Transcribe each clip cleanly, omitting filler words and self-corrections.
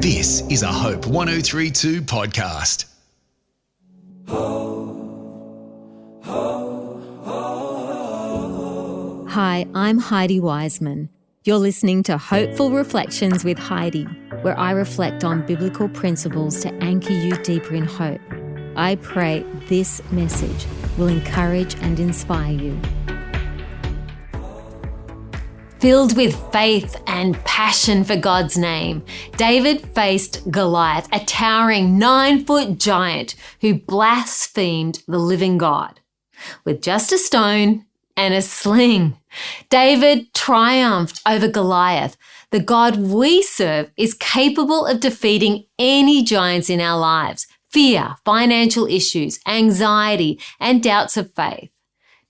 This is a Hope 1032 podcast. Hi, I'm Heidi Wiseman. You're listening to Hopeful Reflections with Heidi, where I reflect on biblical principles to anchor you deeper in hope. I pray this message will encourage and inspire you. Filled with faith and passion for God's name, David faced Goliath, a towering 9-foot giant who blasphemed the living God. With just a stone and a sling, David triumphed over Goliath. The God we serve is capable of defeating any giants in our lives: fear, financial issues, anxiety, and doubts of faith.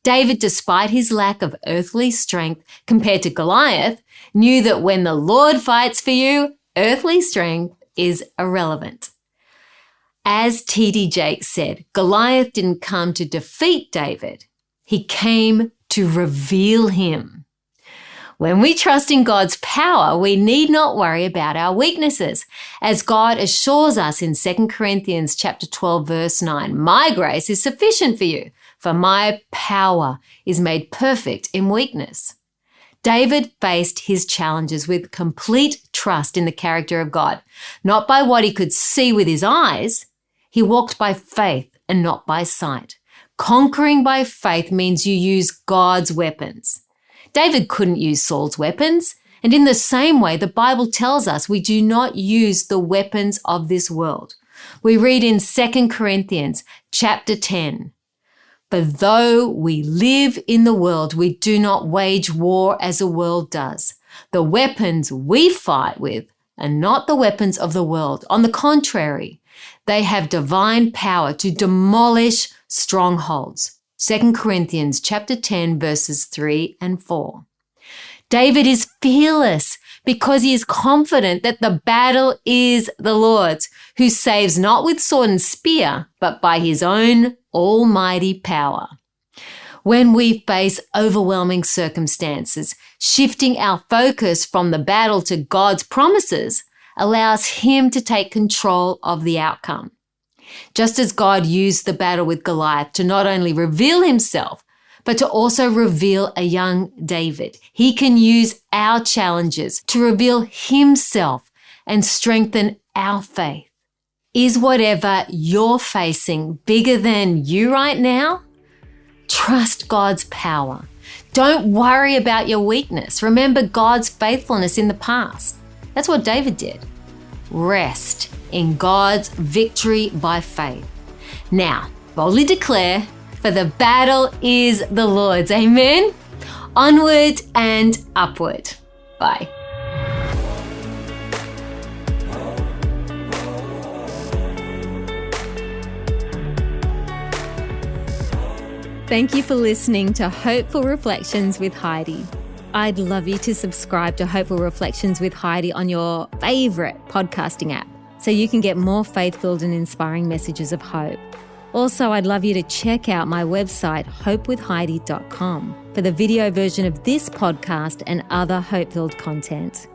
David, despite his lack of earthly strength compared to Goliath, knew that when the Lord fights for you, earthly strength is irrelevant. As T.D. Jakes said, Goliath didn't come to defeat David. He came to reveal him. When we trust in God's power, we need not worry about our weaknesses. As God assures us in 2 Corinthians chapter 12, verse 9, "My grace is sufficient for you, for my power is made perfect in weakness." David faced his challenges with complete trust in the character of God, not by what he could see with his eyes. He walked by faith and not by sight. Conquering by faith means you use God's weapons. David couldn't use Saul's weapons, and in the same way, the Bible tells us we do not use the weapons of this world. We read in 2 Corinthians chapter 10, "For though we live in the world, we do not wage war as the world does. The weapons we fight with are not the weapons of the world. On the contrary, they have divine power to demolish strongholds." 2 Corinthians chapter 10, verses 3 and 4. David is fearless because he is confident that the battle is the Lord's, who saves not with sword and spear, but by his own almighty power. When we face overwhelming circumstances, shifting our focus from the battle to God's promises allows him to take control of the outcome. Just as God used the battle with Goliath to not only reveal himself, but to also reveal a young David, he can use our challenges to reveal himself and strengthen our faith. Is whatever you're facing bigger than you right now? Trust God's power. Don't worry about your weakness. Remember God's faithfulness in the past. That's what David did. Rest in God's victory by faith. Now, boldly declare, for the battle is the Lord's. Amen? Onward and upward. Bye. Thank you for listening to Hopeful Reflections with Heidi. I'd love you to subscribe to Hopeful Reflections with Heidi on your favorite podcasting app so you can get more faith-filled and inspiring messages of hope. Also, I'd love you to check out my website, hopewithheidi.com, for the video version of this podcast and other hope-filled content.